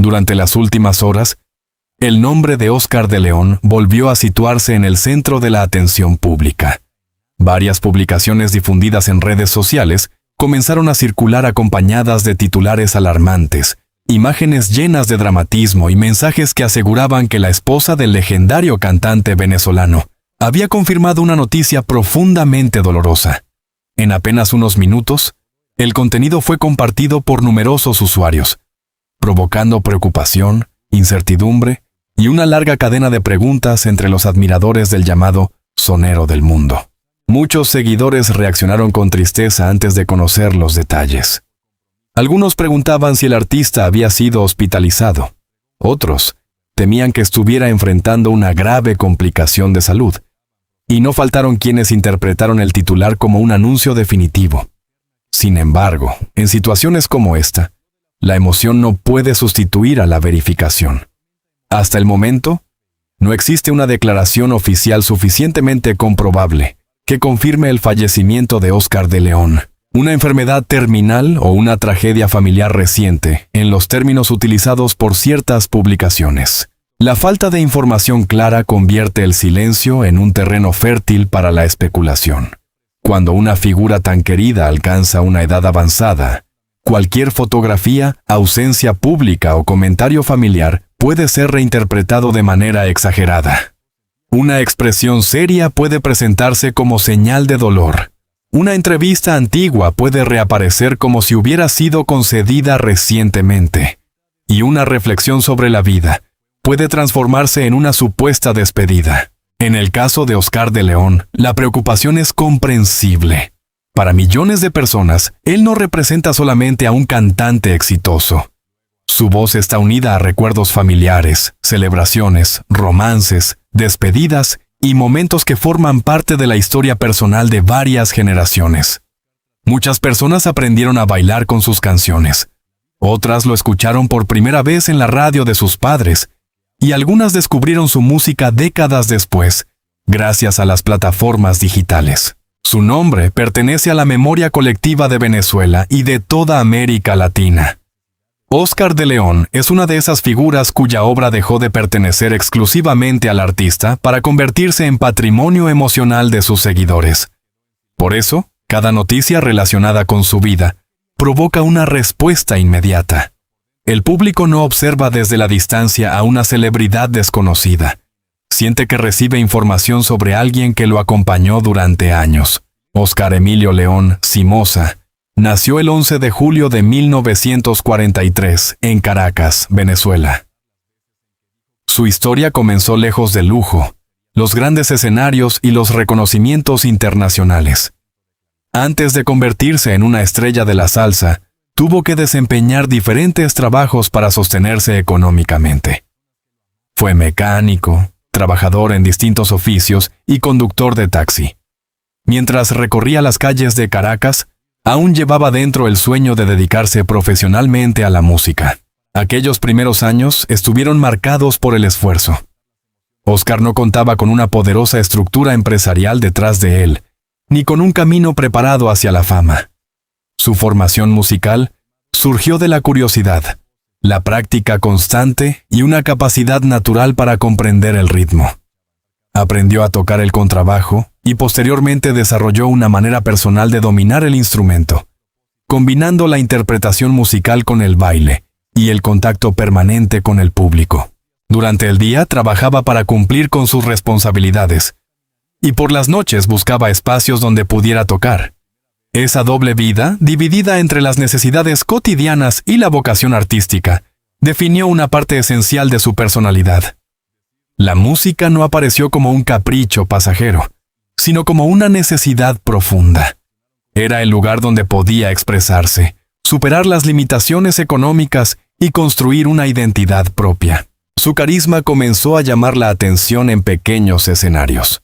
Durante las últimas horas, el nombre de Oscar de León volvió a situarse en el centro de la atención pública. Varias publicaciones difundidas en redes sociales comenzaron a circular acompañadas de titulares alarmantes, imágenes llenas de dramatismo y mensajes que aseguraban que la esposa del legendario cantante venezolano había confirmado una noticia profundamente dolorosa. En apenas unos minutos, el contenido fue compartido por numerosos usuarios, provocando preocupación, incertidumbre y una larga cadena de preguntas entre los admiradores del llamado sonero del mundo. Muchos seguidores reaccionaron con tristeza antes de conocer los detalles. Algunos preguntaban si el artista había sido hospitalizado. Otros temían que estuviera enfrentando una grave complicación de salud. Y no faltaron quienes interpretaron el titular como un anuncio definitivo. Sin embargo, en situaciones como esta, la emoción no puede sustituir a la verificación. Hasta el momento, no existe una declaración oficial suficientemente comprobable que confirme el fallecimiento de Oscar de León, una enfermedad terminal o una tragedia familiar reciente, en los términos utilizados por ciertas publicaciones. La falta de información clara convierte el silencio en un terreno fértil para la especulación. Cuando una figura tan querida alcanza una edad avanzada, cualquier fotografía, ausencia pública o comentario familiar puede ser reinterpretado de manera exagerada. Una expresión seria puede presentarse como señal de dolor. Una entrevista antigua puede reaparecer como si hubiera sido concedida recientemente. Y una reflexión sobre la vida puede transformarse en una supuesta despedida. En el caso de Oscar de León, la preocupación es comprensible. Para millones de personas, él no representa solamente a un cantante exitoso. Su voz está unida a recuerdos familiares, celebraciones, romances, despedidas y momentos que forman parte de la historia personal de varias generaciones. Muchas personas aprendieron a bailar con sus canciones. Otras lo escucharon por primera vez en la radio de sus padres, y algunas descubrieron su música décadas después, gracias a las plataformas digitales. Su nombre pertenece a la memoria colectiva de Venezuela y de toda América Latina. Oscar de León es una de esas figuras cuya obra dejó de pertenecer exclusivamente al artista para convertirse en patrimonio emocional de sus seguidores. Por eso, cada noticia relacionada con su vida provoca una respuesta inmediata. El público no observa desde la distancia a una celebridad desconocida. Siente que recibe información sobre alguien que lo acompañó durante años. Oscar Emilio León Simosa nació el 11 de julio de 1943 en Caracas, Venezuela. Su historia comenzó lejos del lujo, los grandes escenarios y los reconocimientos internacionales. Antes de convertirse en una estrella de la salsa, tuvo que desempeñar diferentes trabajos para sostenerse económicamente. Fue mecánico, trabajador en distintos oficios y conductor de taxi. Mientras recorría las calles de Caracas, aún llevaba dentro el sueño de dedicarse profesionalmente a la música. Aquellos primeros años estuvieron marcados por el esfuerzo. Oscar no contaba con una poderosa estructura empresarial detrás de él, ni con un camino preparado hacia la fama. Su formación musical surgió de la curiosidad, la práctica constante y una capacidad natural para comprender el ritmo. Aprendió a tocar el contrabajo y posteriormente desarrolló una manera personal de dominar el instrumento, combinando la interpretación musical con el baile y el contacto permanente con el público. Durante el día trabajaba para cumplir con sus responsabilidades y por las noches buscaba espacios donde pudiera tocar. Esa doble vida, dividida entre las necesidades cotidianas y la vocación artística, definió una parte esencial de su personalidad. La música no apareció como un capricho pasajero, sino como una necesidad profunda. Era el lugar donde podía expresarse, superar las limitaciones económicas y construir una identidad propia. Su carisma comenzó a llamar la atención en pequeños escenarios.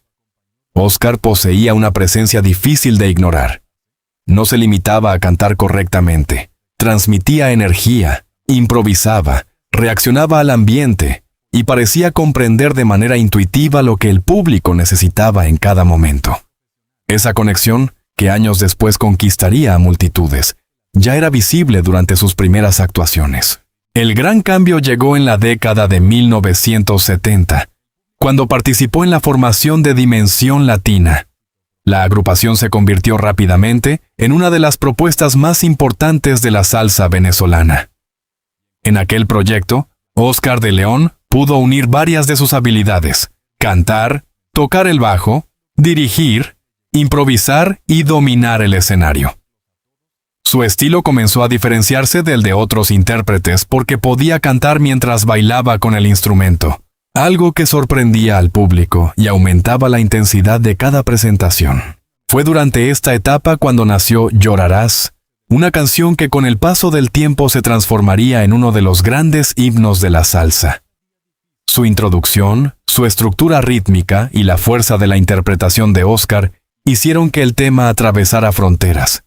Oscar poseía una presencia difícil de ignorar. No se limitaba a cantar correctamente, transmitía energía, improvisaba, reaccionaba al ambiente y parecía comprender de manera intuitiva lo que el público necesitaba en cada momento. Esa conexión, que años después conquistaría a multitudes, ya era visible durante sus primeras actuaciones. El gran cambio llegó en la década de 1970, cuando participó en la formación de Dimensión Latina. La agrupación se convirtió rápidamente en una de las propuestas más importantes de la salsa venezolana. En aquel proyecto, Oscar de León pudo unir varias de sus habilidades: cantar, tocar el bajo, dirigir, improvisar y dominar el escenario. Su estilo comenzó a diferenciarse del de otros intérpretes porque podía cantar mientras bailaba con el instrumento, algo que sorprendía al público y aumentaba la intensidad de cada presentación. Fue durante esta etapa cuando nació Llorarás, una canción que con el paso del tiempo se transformaría en uno de los grandes himnos de la salsa. Su introducción, su estructura rítmica y la fuerza de la interpretación de Oscar hicieron que el tema atravesara fronteras.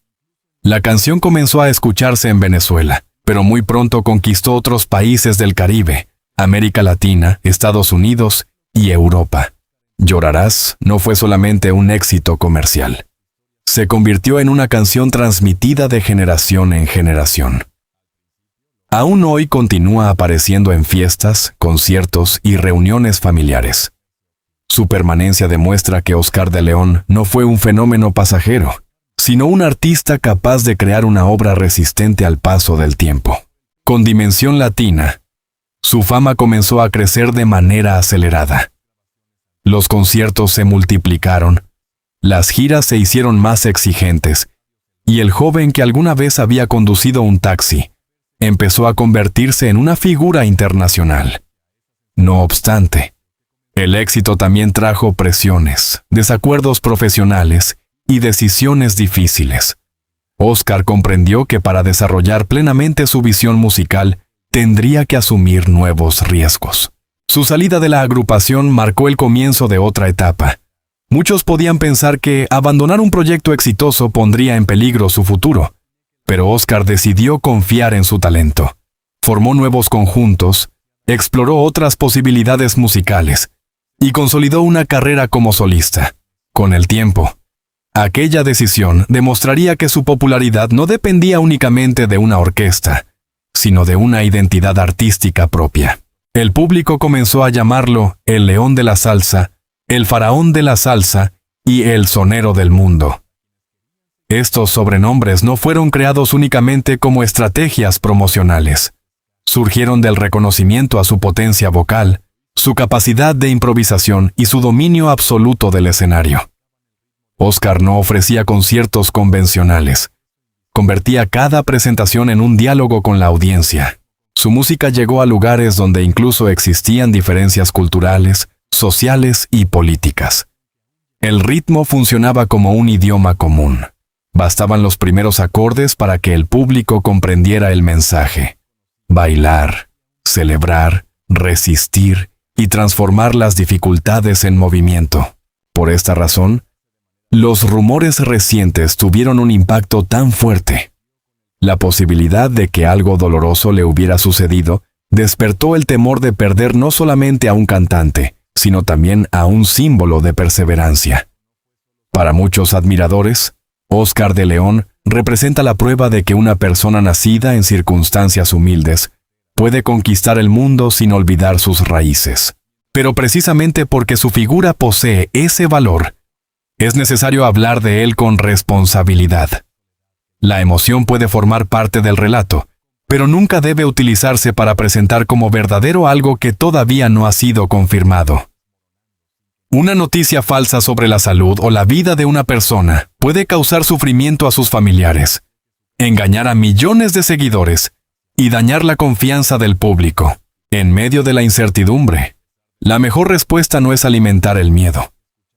La canción comenzó a escucharse en Venezuela, pero muy pronto conquistó otros países del Caribe, América Latina, Estados Unidos y Europa. Llorarás no fue solamente un éxito comercial. Se convirtió en una canción transmitida de generación en generación. Aún hoy continúa apareciendo en fiestas, conciertos y reuniones familiares. Su permanencia demuestra que Oscar de León no fue un fenómeno pasajero, sino un artista capaz de crear una obra resistente al paso del tiempo. Con Dimensión Latina, su fama comenzó a crecer de manera acelerada. Los conciertos se multiplicaron, las giras se hicieron más exigentes, y el joven que alguna vez había conducido un taxi empezó a convertirse en una figura internacional. No obstante, el éxito también trajo presiones, desacuerdos profesionales y decisiones difíciles. Oscar comprendió que para desarrollar plenamente su visión musical, tendría que asumir nuevos riesgos. Su salida de la agrupación marcó el comienzo de otra etapa. Muchos podían pensar que abandonar un proyecto exitoso pondría en peligro su futuro, pero Oscar decidió confiar en su talento. Formó nuevos conjuntos, exploró otras posibilidades musicales y consolidó una carrera como solista. Con el tiempo, aquella decisión demostraría que su popularidad no dependía únicamente de una orquesta, sino de una identidad artística propia. El público comenzó a llamarlo el León de la Salsa, el Faraón de la Salsa y el Sonero del Mundo. Estos sobrenombres no fueron creados únicamente como estrategias promocionales. Surgieron del reconocimiento a su potencia vocal, su capacidad de improvisación y su dominio absoluto del escenario. Oscar no ofrecía conciertos convencionales. Convertía cada presentación en un diálogo con la audiencia. Su música llegó a lugares donde incluso existían diferencias culturales, sociales y políticas. El ritmo funcionaba como un idioma común. Bastaban los primeros acordes para que el público comprendiera el mensaje. Bailar, celebrar, resistir y transformar las dificultades en movimiento. Por esta razón, los rumores recientes tuvieron un impacto tan fuerte. La posibilidad de que algo doloroso le hubiera sucedido despertó el temor de perder no solamente a un cantante, sino también a un símbolo de perseverancia. Para muchos admiradores, Oscar de León representa la prueba de que una persona nacida en circunstancias humildes puede conquistar el mundo sin olvidar sus raíces. Pero precisamente porque su figura posee ese valor, es necesario hablar de él con responsabilidad. La emoción puede formar parte del relato, pero nunca debe utilizarse para presentar como verdadero algo que todavía no ha sido confirmado. Una noticia falsa sobre la salud o la vida de una persona puede causar sufrimiento a sus familiares, engañar a millones de seguidores y dañar la confianza del público. En medio de la incertidumbre, la mejor respuesta no es alimentar el miedo,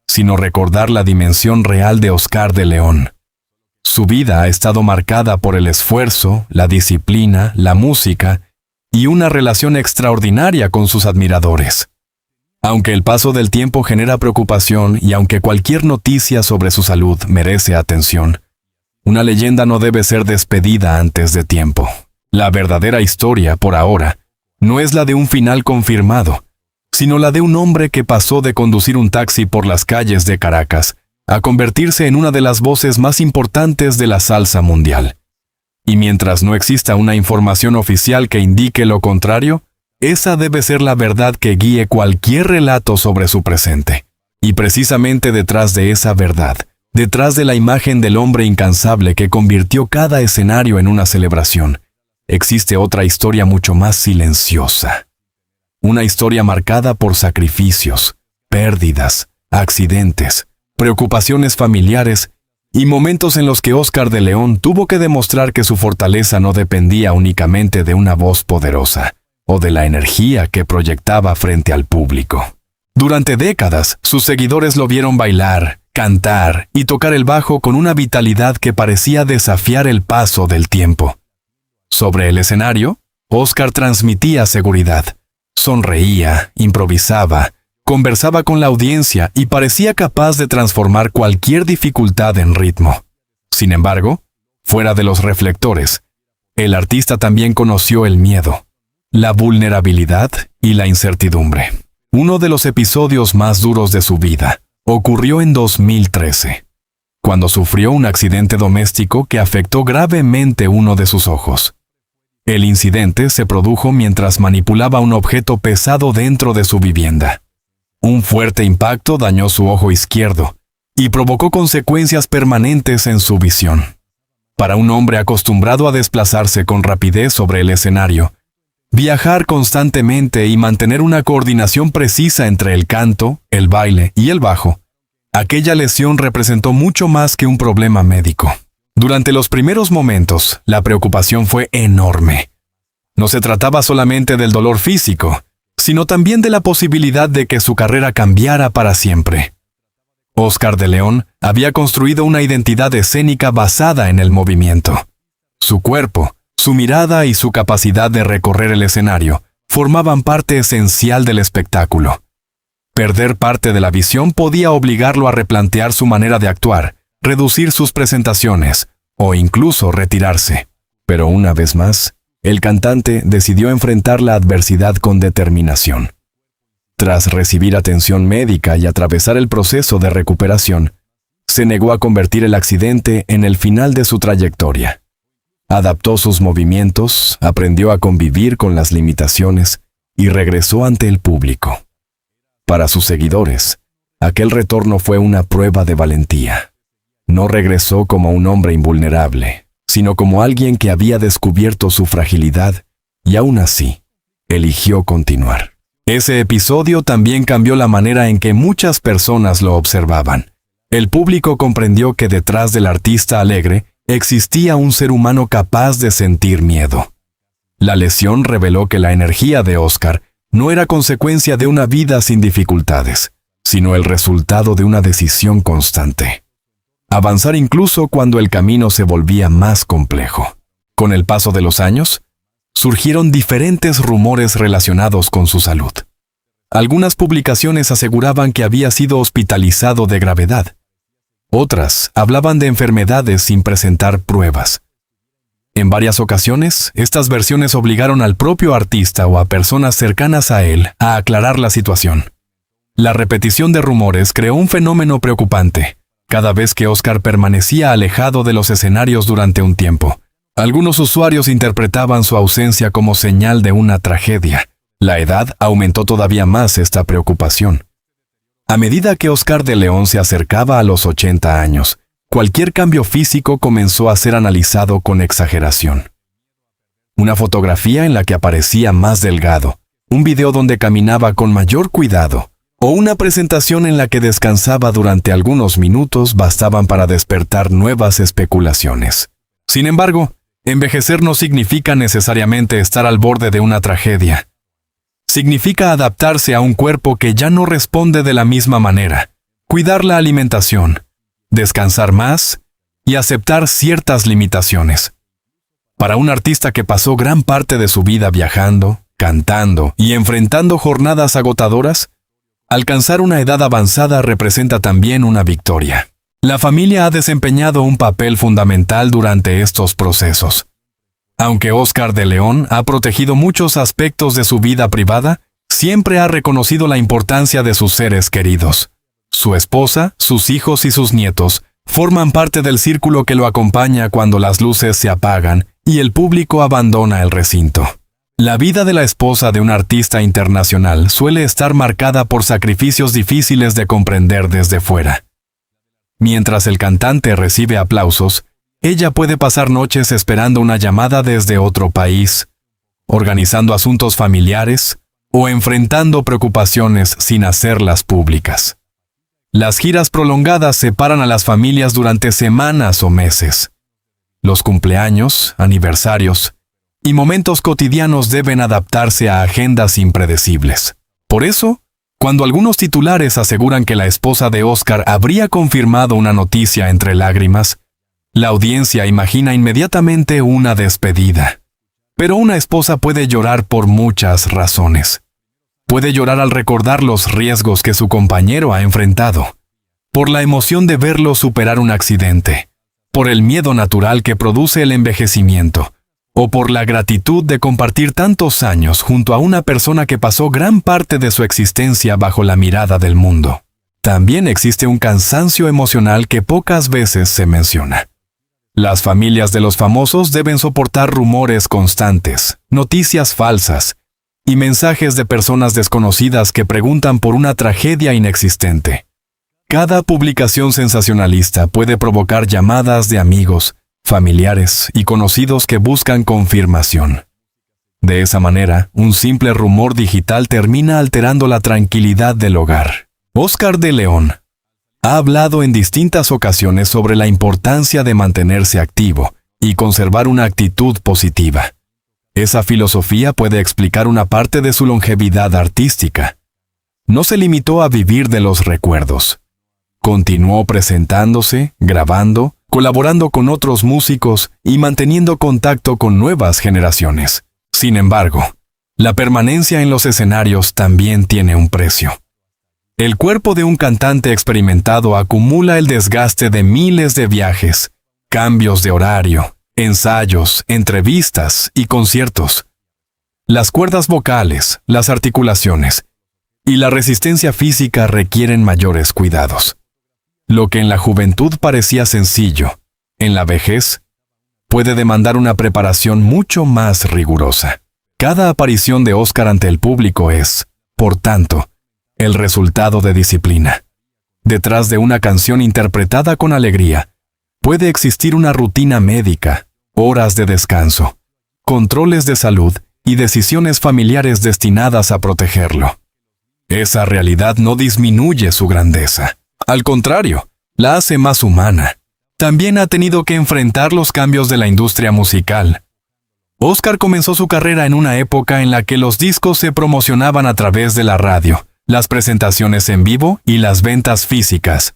sino recordar la dimensión real de Oscar de León. Su vida ha estado marcada por el esfuerzo, la disciplina, la música y una relación extraordinaria con sus admiradores. Aunque el paso del tiempo genera preocupación y aunque cualquier noticia sobre su salud merece atención, una leyenda no debe ser despedida antes de tiempo. La verdadera historia, por ahora, no es la de un final confirmado, sino la de un hombre que pasó de conducir un taxi por las calles de Caracas a convertirse en una de las voces más importantes de la salsa mundial. Y mientras no exista una información oficial que indique lo contrario, esa debe ser la verdad que guíe cualquier relato sobre su presente. Y precisamente detrás de esa verdad, detrás de la imagen del hombre incansable que convirtió cada escenario en una celebración, existe otra historia mucho más silenciosa. Una historia marcada por sacrificios, pérdidas, accidentes, preocupaciones familiares y momentos en los que Oscar de León tuvo que demostrar que su fortaleza no dependía únicamente de una voz poderosa o de la energía que proyectaba frente al público. Durante décadas, sus seguidores lo vieron bailar, cantar y tocar el bajo con una vitalidad que parecía desafiar el paso del tiempo. Sobre el escenario, Oscar transmitía seguridad. Sonreía, improvisaba, conversaba con la audiencia y parecía capaz de transformar cualquier dificultad en ritmo. Sin embargo, fuera de los reflectores, el artista también conoció el miedo, la vulnerabilidad y la incertidumbre. Uno de los episodios más duros de su vida ocurrió en 2013, cuando sufrió un accidente doméstico que afectó gravemente uno de sus ojos. El incidente se produjo mientras manipulaba un objeto pesado dentro de su vivienda. Un fuerte impacto dañó su ojo izquierdo y provocó consecuencias permanentes en su visión. Para un hombre acostumbrado a desplazarse con rapidez sobre el escenario, viajar constantemente y mantener una coordinación precisa entre el canto, el baile y el bajo, aquella lesión representó mucho más que un problema médico. Durante los primeros momentos, la preocupación fue enorme. No se trataba solamente del dolor físico, sino también de la posibilidad de que su carrera cambiara para siempre. Oscar de León había construido una identidad escénica basada en el movimiento. Su cuerpo, su mirada y su capacidad de recorrer el escenario formaban parte esencial del espectáculo. Perder parte de la visión podía obligarlo a replantear su manera de actuar, reducir sus presentaciones o incluso retirarse. Pero una vez más, el cantante decidió enfrentar la adversidad con determinación. Tras recibir atención médica y atravesar el proceso de recuperación, se negó a convertir el accidente en el final de su trayectoria. Adaptó sus movimientos, aprendió a convivir con las limitaciones y regresó ante el público. Para sus seguidores, aquel retorno fue una prueba de valentía. No regresó como un hombre invulnerable, sino como alguien que había descubierto su fragilidad y aún así, eligió continuar. Ese episodio también cambió la manera en que muchas personas lo observaban. El público comprendió que detrás del artista alegre existía un ser humano capaz de sentir miedo. La lesión reveló que la energía de Oscar no era consecuencia de una vida sin dificultades, sino el resultado de una decisión constante. Avanzar incluso cuando el camino se volvía más complejo. Con el paso de los años, surgieron diferentes rumores relacionados con su salud. Algunas publicaciones aseguraban que había sido hospitalizado de gravedad. Otras hablaban de enfermedades sin presentar pruebas. En varias ocasiones, estas versiones obligaron al propio artista o a personas cercanas a él a aclarar la situación. La repetición de rumores creó un fenómeno preocupante. Cada vez que Oscar permanecía alejado de los escenarios durante un tiempo, algunos usuarios interpretaban su ausencia como señal de una tragedia. La edad aumentó todavía más esta preocupación. A medida que Oscar de León se acercaba a los 80 años, cualquier cambio físico comenzó a ser analizado con exageración. Una fotografía en la que aparecía más delgado, un video donde caminaba con mayor cuidado, o una presentación en la que descansaba durante algunos minutos bastaban para despertar nuevas especulaciones. Sin embargo, envejecer no significa necesariamente estar al borde de una tragedia. Significa adaptarse a un cuerpo que ya no responde de la misma manera, cuidar la alimentación, descansar más y aceptar ciertas limitaciones. Para un artista que pasó gran parte de su vida viajando, cantando y enfrentando jornadas agotadoras, alcanzar una edad avanzada representa también una victoria. La familia ha desempeñado un papel fundamental durante estos procesos. Aunque Oscar de León ha protegido muchos aspectos de su vida privada, siempre ha reconocido la importancia de sus seres queridos. Su esposa, sus hijos y sus nietos forman parte del círculo que lo acompaña cuando las luces se apagan y el público abandona el recinto. La vida de la esposa de un artista internacional suele estar marcada por sacrificios difíciles de comprender desde fuera. Mientras el cantante recibe aplausos, ella puede pasar noches esperando una llamada desde otro país, organizando asuntos familiares o enfrentando preocupaciones sin hacerlas públicas. Las giras prolongadas separan a las familias durante semanas o meses. Los cumpleaños, aniversarios y momentos cotidianos deben adaptarse a agendas impredecibles. Por eso, cuando algunos titulares aseguran que la esposa de Oscar habría confirmado una noticia entre lágrimas, la audiencia imagina inmediatamente una despedida. Pero una esposa puede llorar por muchas razones. Puede llorar al recordar los riesgos que su compañero ha enfrentado, por la emoción de verlo superar un accidente, por el miedo natural que produce el envejecimiento, o por la gratitud de compartir tantos años junto a una persona que pasó gran parte de su existencia bajo la mirada del mundo. También existe un cansancio emocional que pocas veces se menciona. Las familias de los famosos deben soportar rumores constantes, noticias falsas y mensajes de personas desconocidas que preguntan por una tragedia inexistente. Cada publicación sensacionalista puede provocar llamadas de amigos, familiares y conocidos que buscan confirmación. De esa manera, un simple rumor digital termina alterando la tranquilidad del hogar. Oscar de León ha hablado en distintas ocasiones sobre la importancia de mantenerse activo y conservar una actitud positiva. Esa filosofía puede explicar una parte de su longevidad artística. No se limitó a vivir de los recuerdos. Continuó presentándose, grabando, colaborando con otros músicos y manteniendo contacto con nuevas generaciones. Sin embargo, la permanencia en los escenarios también tiene un precio. El cuerpo de un cantante experimentado acumula el desgaste de miles de viajes, cambios de horario, ensayos, entrevistas y conciertos. Las cuerdas vocales, las articulaciones y la resistencia física requieren mayores cuidados. Lo que en la juventud parecía sencillo, en la vejez, puede demandar una preparación mucho más rigurosa. Cada aparición de Oscar ante el público es, por tanto, el resultado de disciplina. Detrás de una canción interpretada con alegría, puede existir una rutina médica, horas de descanso, controles de salud y decisiones familiares destinadas a protegerlo. Esa realidad no disminuye su grandeza. Al contrario, la hace más humana. También ha tenido que enfrentar los cambios de la industria musical. Oscar comenzó su carrera en una época en la que los discos se promocionaban a través de la radio, las presentaciones en vivo y las ventas físicas.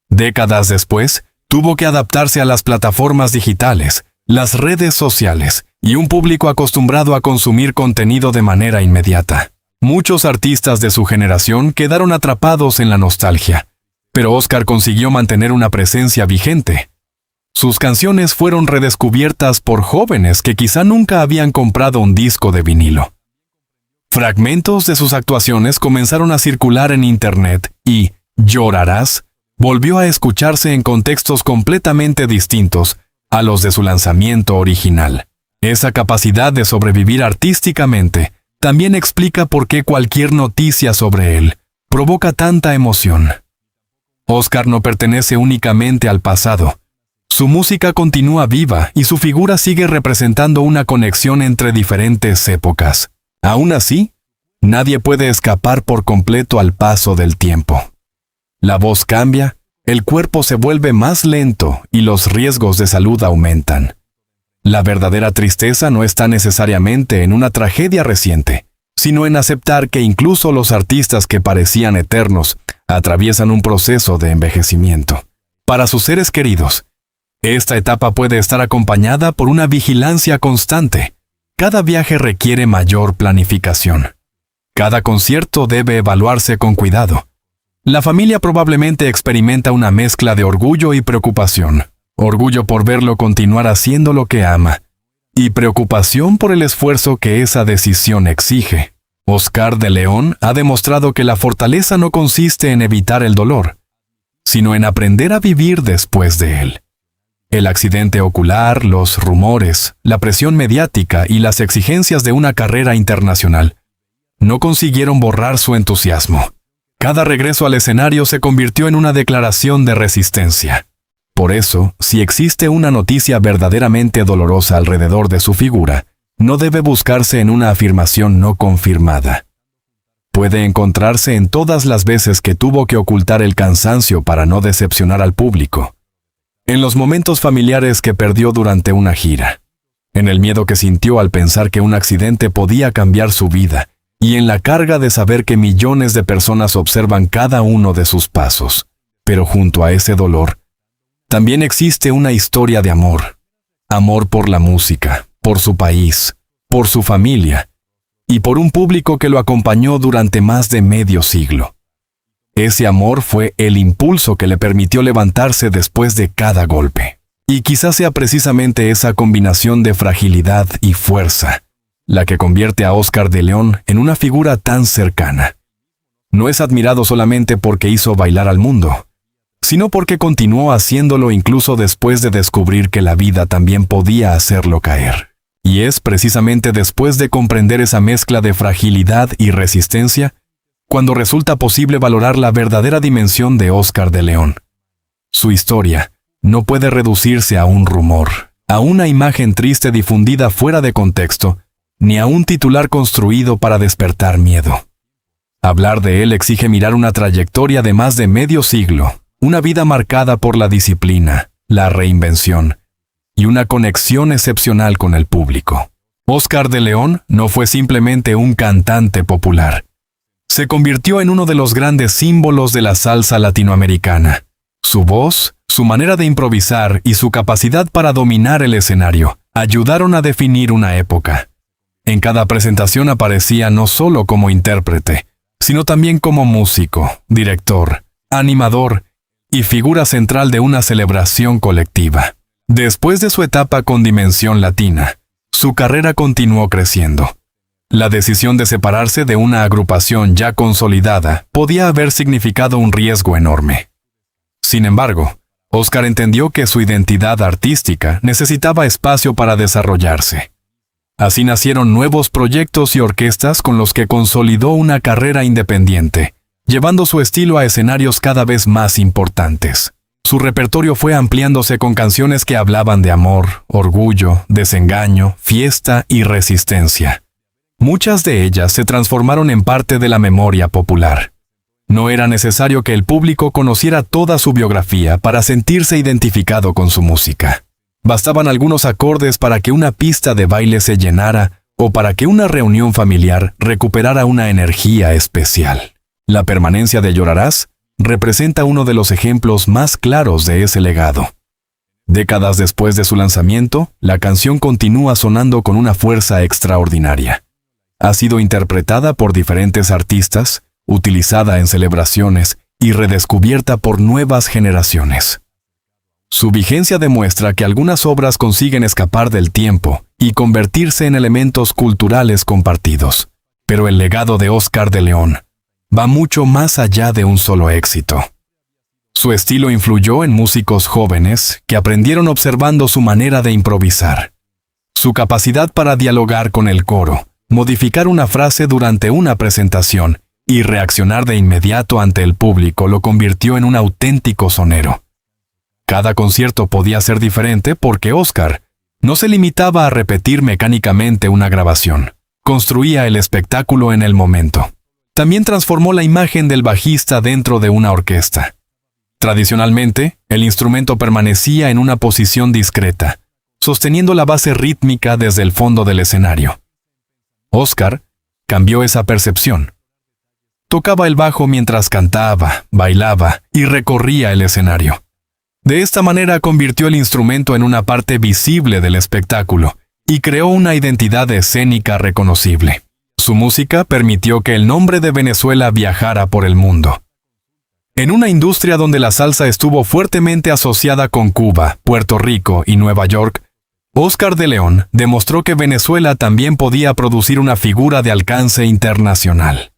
Décadas después, tuvo que adaptarse a las plataformas digitales, las redes sociales y un público acostumbrado a consumir contenido de manera inmediata. Muchos artistas de su generación quedaron atrapados en la nostalgia, pero Oscar consiguió mantener una presencia vigente. Sus canciones fueron redescubiertas por jóvenes que quizá nunca habían comprado un disco de vinilo. Fragmentos de sus actuaciones comenzaron a circular en Internet y Llorarás volvió a escucharse en contextos completamente distintos a los de su lanzamiento original. Esa capacidad de sobrevivir artísticamente también explica por qué cualquier noticia sobre él provoca tanta emoción. Oscar no pertenece únicamente al pasado. Su música continúa viva y su figura sigue representando una conexión entre diferentes épocas. Aún así, nadie puede escapar por completo al paso del tiempo. La voz cambia, el cuerpo se vuelve más lento y los riesgos de salud aumentan. La verdadera tristeza no está necesariamente en una tragedia reciente, sino en aceptar que incluso los artistas que parecían eternos atraviesan un proceso de envejecimiento. Para sus seres queridos, esta etapa puede estar acompañada por una vigilancia constante. Cada viaje requiere mayor planificación. Cada concierto debe evaluarse con cuidado. La familia probablemente experimenta una mezcla de orgullo y preocupación. Orgullo por verlo continuar haciendo lo que ama, y preocupación por el esfuerzo que esa decisión exige. Oscar de León ha demostrado que la fortaleza no consiste en evitar el dolor, sino en aprender a vivir después de él. El accidente ocular, los rumores, la presión mediática y las exigencias de una carrera internacional no consiguieron borrar su entusiasmo. Cada regreso al escenario se convirtió en una declaración de resistencia. Por eso, si existe una noticia verdaderamente dolorosa alrededor de su figura, no debe buscarse en una afirmación no confirmada. Puede encontrarse en todas las veces que tuvo que ocultar el cansancio para no decepcionar al público, en los momentos familiares que perdió durante una gira, en el miedo que sintió al pensar que un accidente podía cambiar su vida, y en la carga de saber que millones de personas observan cada uno de sus pasos. Pero junto a ese dolor, también existe una historia de amor. Amor por la música, por su país, por su familia, y por un público que lo acompañó durante más de medio siglo. Ese amor fue el impulso que le permitió levantarse después de cada golpe. Y quizás sea precisamente esa combinación de fragilidad y fuerza la que convierte a Oscar de León en una figura tan cercana. No es admirado solamente porque hizo bailar al mundo, sino porque continuó haciéndolo incluso después de descubrir que la vida también podía hacerlo caer. Y es precisamente después de comprender esa mezcla de fragilidad y resistencia cuando resulta posible valorar la verdadera dimensión de Oscar de León. Su historia no puede reducirse a un rumor, a una imagen triste difundida fuera de contexto, ni a un titular construido para despertar miedo. Hablar de él exige mirar una trayectoria de más de medio siglo, una vida marcada por la disciplina, la reinvención y una conexión excepcional con el público. Oscar de León no fue simplemente un cantante popular. Se convirtió en uno de los grandes símbolos de la salsa latinoamericana. Su voz, su manera de improvisar y su capacidad para dominar el escenario ayudaron a definir una época. En cada presentación aparecía no solo como intérprete, sino también como músico, director, animador y figura central de una celebración colectiva. Después de su etapa con Dimensión Latina, su carrera continuó creciendo. La decisión de separarse de una agrupación ya consolidada podía haber significado un riesgo enorme. Sin embargo, Oscar entendió que su identidad artística necesitaba espacio para desarrollarse. Así nacieron nuevos proyectos y orquestas con los que consolidó una carrera independiente, llevando su estilo a escenarios cada vez más importantes. Su repertorio fue ampliándose con canciones que hablaban de amor, orgullo, desengaño, fiesta y resistencia. Muchas de ellas se transformaron en parte de la memoria popular. No era necesario que el público conociera toda su biografía para sentirse identificado con su música. Bastaban algunos acordes para que una pista de baile se llenara o para que una reunión familiar recuperara una energía especial. La permanencia de Llorarás representa uno de los ejemplos más claros de ese legado. Décadas después de su lanzamiento, la canción continúa sonando con una fuerza extraordinaria. Ha sido interpretada por diferentes artistas, utilizada en celebraciones y redescubierta por nuevas generaciones. Su vigencia demuestra que algunas obras consiguen escapar del tiempo y convertirse en elementos culturales compartidos. Pero el legado de Oscar de León va mucho más allá de un solo éxito. Su estilo influyó en músicos jóvenes que aprendieron observando su manera de improvisar. Su capacidad para dialogar con el coro, modificar una frase durante una presentación y reaccionar de inmediato ante el público lo convirtió en un auténtico sonero. Cada concierto podía ser diferente porque Oscar no se limitaba a repetir mecánicamente una grabación. Construía el espectáculo en el momento. También transformó la imagen del bajista dentro de una orquesta. Tradicionalmente, el instrumento permanecía en una posición discreta, sosteniendo la base rítmica desde el fondo del escenario. Oscar cambió esa percepción. Tocaba el bajo mientras cantaba, bailaba y recorría el escenario. De esta manera convirtió el instrumento en una parte visible del espectáculo y creó una identidad escénica reconocible. Su música permitió que el nombre de Venezuela viajara por el mundo. En una industria donde la salsa estuvo fuertemente asociada con Cuba, Puerto Rico y Nueva York, Oscar de León demostró que Venezuela también podía producir una figura de alcance internacional.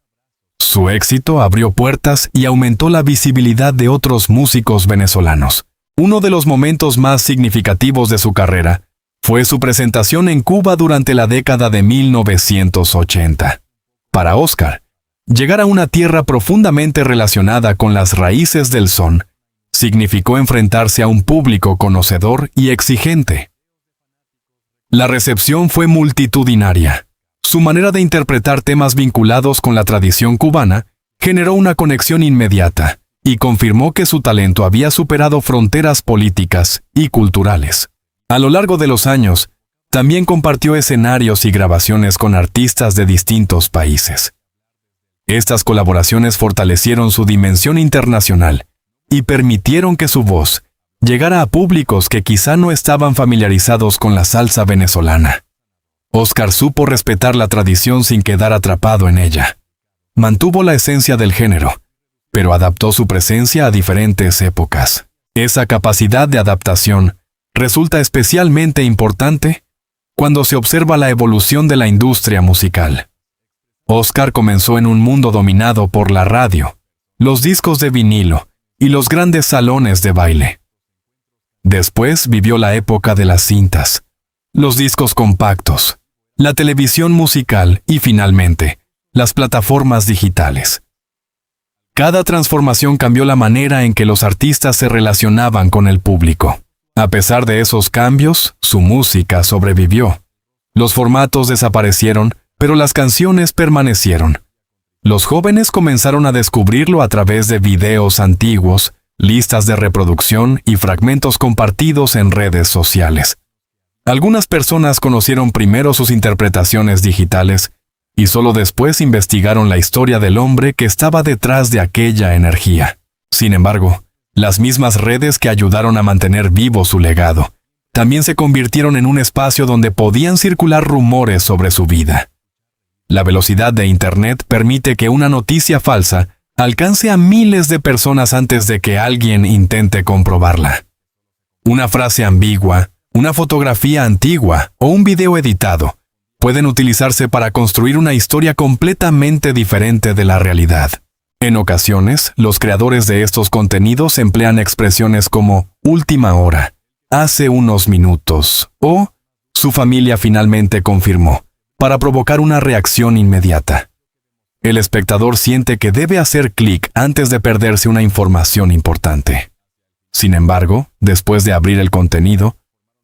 Su éxito abrió puertas y aumentó la visibilidad de otros músicos venezolanos, Uno de los momentos más significativos de su carrera fue su presentación en Cuba durante la década de 1980. Para Oscar, llegar a una tierra profundamente relacionada con las raíces del son significó enfrentarse a un público conocedor y exigente. La recepción fue multitudinaria. Su manera de interpretar temas vinculados con la tradición cubana generó una conexión inmediata y confirmó que su talento había superado fronteras políticas y culturales. A lo largo de los años, también compartió escenarios y grabaciones con artistas de distintos países. Estas colaboraciones fortalecieron su dimensión internacional y permitieron que su voz llegara a públicos que quizá no estaban familiarizados con la salsa venezolana. Oscar supo respetar la tradición sin quedar atrapado en ella. Mantuvo la esencia del género, pero adaptó su presencia a diferentes épocas. Esa capacidad de adaptación resulta especialmente importante cuando se observa la evolución de la industria musical. Oscar comenzó en un mundo dominado por la radio, los discos de vinilo y los grandes salones de baile. Después vivió la época de las cintas, los discos compactos, la televisión musical y finalmente, las plataformas digitales. Cada transformación cambió la manera en que los artistas se relacionaban con el público. A pesar de esos cambios, su música sobrevivió. Los formatos desaparecieron, pero las canciones permanecieron. Los jóvenes comenzaron a descubrirlo a través de videos antiguos, listas de reproducción y fragmentos compartidos en redes sociales. Algunas personas conocieron primero sus interpretaciones digitales y solo después investigaron la historia del hombre que estaba detrás de aquella energía. Sin embargo, las mismas redes que ayudaron a mantener vivo su legado, también se convirtieron en un espacio donde podían circular rumores sobre su vida. La velocidad de Internet permite que una noticia falsa alcance a miles de personas antes de que alguien intente comprobarla. Una frase ambigua, una fotografía antigua o un video editado pueden utilizarse para construir una historia completamente diferente de la realidad. En ocasiones, los creadores de estos contenidos emplean expresiones como última hora, hace unos minutos o su familia finalmente confirmó, para provocar una reacción inmediata. El espectador siente que debe hacer clic antes de perderse una información importante. Sin embargo, después de abrir el contenido,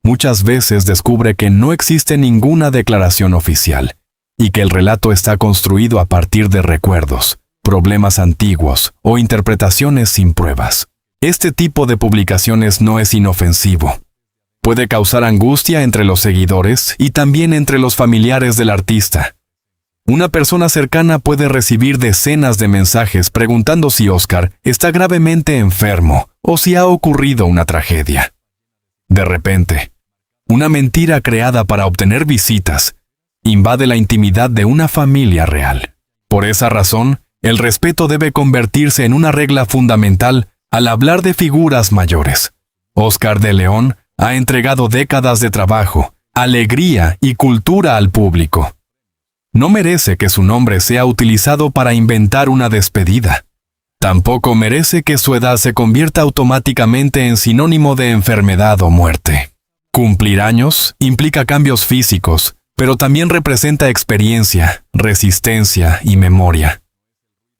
muchas veces descubre que no existe ninguna declaración oficial y que el relato está construido a partir de recuerdos, problemas antiguos o interpretaciones sin pruebas. Este tipo de publicaciones no es inofensivo. Puede causar angustia entre los seguidores y también entre los familiares del artista. Una persona cercana puede recibir decenas de mensajes preguntando si Oscar está gravemente enfermo o si ha ocurrido una tragedia. De repente, una mentira creada para obtener visitas invade la intimidad de una familia real. Por esa razón, el respeto debe convertirse en una regla fundamental al hablar de figuras mayores. Oscar de León ha entregado décadas de trabajo, alegría y cultura al público. No merece que su nombre sea utilizado para inventar una despedida. Tampoco merece que su edad se convierta automáticamente en sinónimo de enfermedad o muerte. Cumplir años implica cambios físicos, pero también representa experiencia, resistencia y memoria.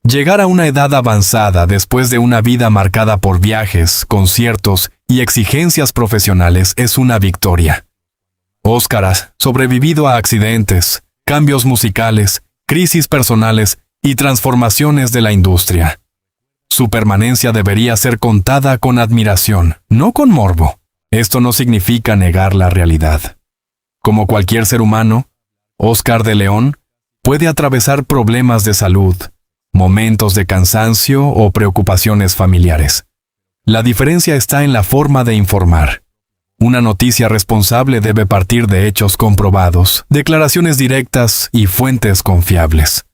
Llegar a una edad avanzada después de una vida marcada por viajes, conciertos y exigencias profesionales es una victoria. Oscar ha sobrevivido a accidentes, cambios musicales, crisis personales y transformaciones de la industria. Su permanencia debería ser contada con admiración, no con morbo. Esto no significa negar la realidad. Como cualquier ser humano, Oscar de León puede atravesar problemas de salud, momentos de cansancio o preocupaciones familiares. La diferencia está en la forma de informar. Una noticia responsable debe partir de hechos comprobados, declaraciones directas y fuentes confiables.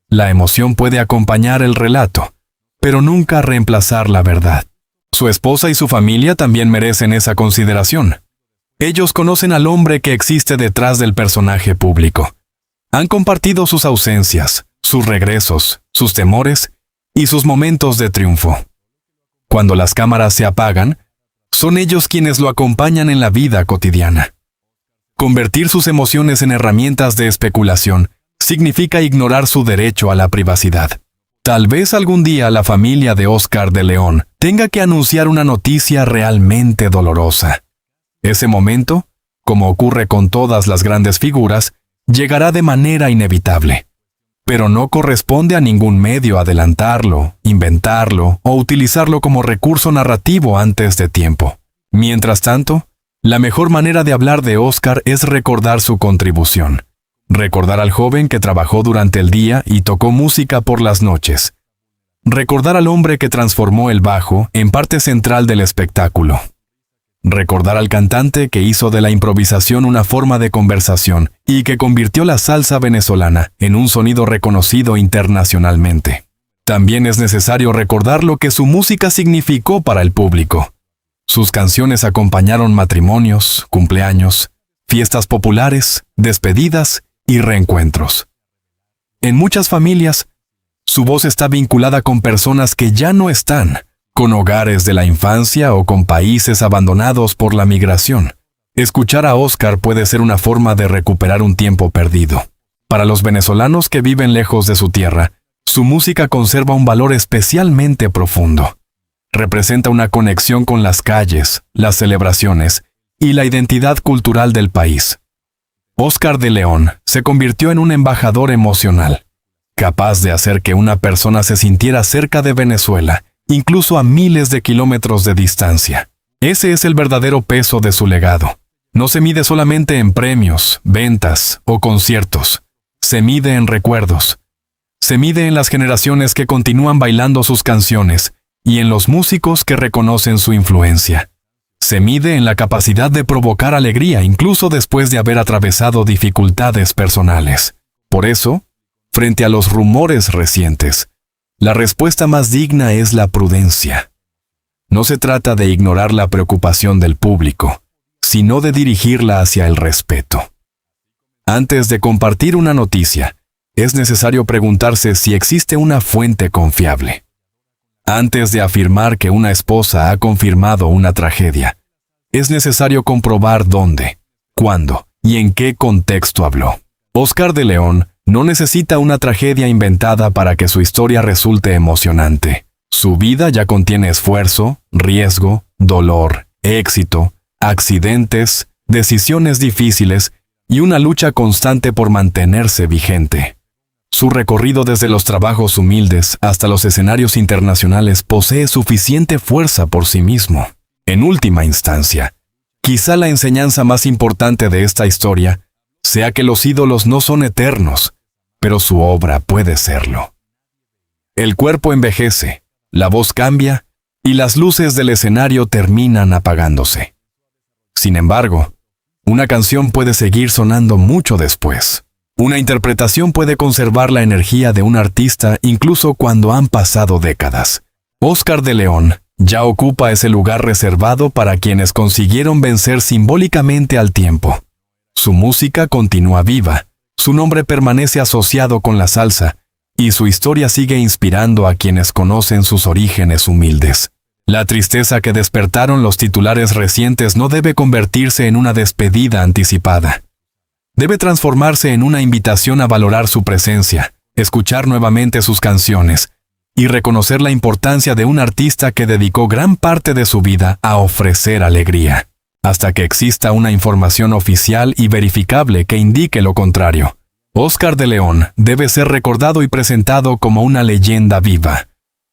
La emoción puede acompañar el relato, pero nunca reemplazar la verdad. Su esposa y su familia también merecen esa consideración. Ellos conocen al hombre que existe detrás del personaje público. Han compartido sus ausencias, sus regresos, sus temores y sus momentos de triunfo. Cuando las cámaras se apagan, Son ellos quienes lo acompañan en la vida cotidiana. Convertir sus emociones en herramientas de especulación significa ignorar su derecho a la privacidad. Tal vez algún día la familia de Oscar de León tenga que anunciar una noticia realmente dolorosa. Ese momento, como ocurre con todas las grandes figuras, llegará de manera inevitable. Pero no corresponde a ningún medio adelantarlo, inventarlo o utilizarlo como recurso narrativo antes de tiempo. Mientras tanto, la mejor manera de hablar de Oscar es recordar su contribución. Recordar al joven que trabajó durante el día y tocó música por las noches. Recordar al hombre que transformó el bajo en parte central del espectáculo. Recordar al cantante que hizo de la improvisación una forma de conversación y que convirtió la salsa venezolana en un sonido reconocido internacionalmente. También es necesario recordar lo que su música significó para el público. Sus canciones acompañaron matrimonios, cumpleaños, fiestas populares, despedidas y reencuentros. En muchas familias, su voz está vinculada con personas que ya no están, con hogares de la infancia o con países abandonados por la migración. Escuchar a Oscar puede ser una forma de recuperar un tiempo perdido. Para los venezolanos que viven lejos de su tierra, su música conserva un valor especialmente profundo. Representa una conexión con las calles, las celebraciones y la identidad cultural del país. Oscar de León se convirtió en un embajador emocional, capaz de hacer que una persona se sintiera cerca de Venezuela, incluso a miles de kilómetros de distancia. Ese es el verdadero peso de su legado. No se mide solamente en premios, ventas o conciertos. Se mide en recuerdos. Se mide en las generaciones que continúan bailando sus canciones y en los músicos que reconocen su influencia. Se mide en la capacidad de provocar alegría incluso después de haber atravesado dificultades personales. Por eso, frente a los rumores recientes, la respuesta más digna es la prudencia. No se trata de ignorar la preocupación del público, sino de dirigirla hacia el respeto. Antes de compartir una noticia, es necesario preguntarse si existe una fuente confiable. Antes de afirmar que una esposa ha confirmado una tragedia, es necesario comprobar dónde, cuándo y en qué contexto habló. Oscar de León no necesita una tragedia inventada para que su historia resulte emocionante. Su vida ya contiene esfuerzo, riesgo, dolor, éxito, accidentes, decisiones difíciles y una lucha constante por mantenerse vigente. Su recorrido desde los trabajos humildes hasta los escenarios internacionales posee suficiente fuerza por sí mismo. En última instancia, quizá la enseñanza más importante de esta historia sea que los ídolos no son eternos, pero su obra puede serlo. El cuerpo envejece, la voz cambia y las luces del escenario terminan apagándose. Sin embargo, una canción puede seguir sonando mucho después. Una interpretación puede conservar la energía de un artista incluso cuando han pasado décadas. Oscar de León ya ocupa ese lugar reservado para quienes consiguieron vencer simbólicamente al tiempo. Su música continúa viva, su nombre permanece asociado con la salsa, y su historia sigue inspirando a quienes conocen sus orígenes humildes. La tristeza que despertaron los titulares recientes no debe convertirse en una despedida anticipada. Debe transformarse en una invitación a valorar su presencia, escuchar nuevamente sus canciones y reconocer la importancia de un artista que dedicó gran parte de su vida a ofrecer alegría, hasta que exista una información oficial y verificable que indique lo contrario. Oscar de León debe ser recordado y presentado como una leyenda viva,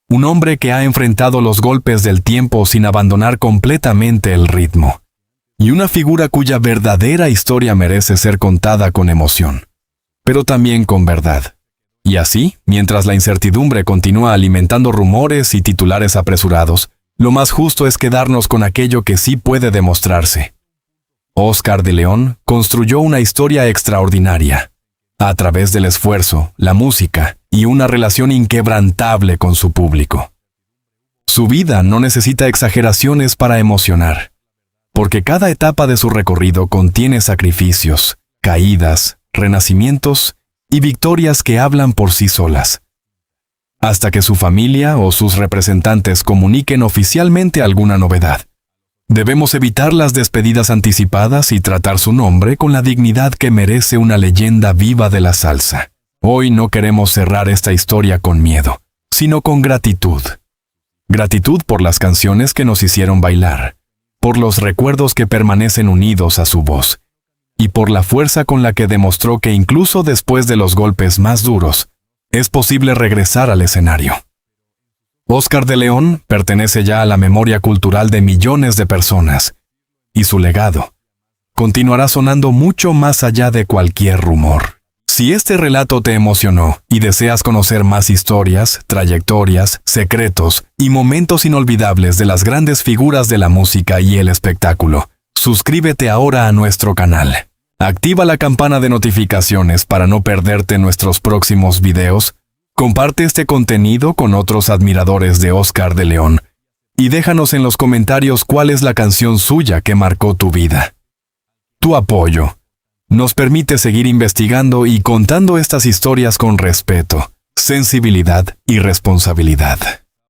un hombre que ha enfrentado los golpes del tiempo sin abandonar completamente el ritmo. Y una figura cuya verdadera historia merece ser contada con emoción, pero también con verdad. Y así, mientras la incertidumbre continúa alimentando rumores y titulares apresurados, lo más justo es quedarnos con aquello que sí puede demostrarse. Oscar de León construyó una historia extraordinaria, a través del esfuerzo, la música y una relación inquebrantable con su público. Su vida no necesita exageraciones para emocionar, porque cada etapa de su recorrido contiene sacrificios, caídas, renacimientos y victorias que hablan por sí solas. Hasta que su familia o sus representantes comuniquen oficialmente alguna novedad. Debemos evitar las despedidas anticipadas y tratar su nombre con la dignidad que merece una leyenda viva de la salsa. Hoy no queremos cerrar esta historia con miedo, sino con gratitud. Gratitud por las canciones que nos hicieron bailar, por los recuerdos que permanecen unidos a su voz, y por la fuerza con la que demostró que incluso después de los golpes más duros, es posible regresar al escenario. Óscar de León pertenece ya a la memoria cultural de millones de personas, y su legado continuará sonando mucho más allá de cualquier rumor. Si este relato te emocionó y deseas conocer más historias, trayectorias, secretos y momentos inolvidables de las grandes figuras de la música y el espectáculo, suscríbete ahora a nuestro canal. Activa la campana de notificaciones para no perderte nuestros próximos videos. Comparte este contenido con otros admiradores de Óscar de León y déjanos en los comentarios cuál es la canción suya que marcó tu vida. Tu apoyo nos permite seguir investigando y contando estas historias con respeto, sensibilidad y responsabilidad.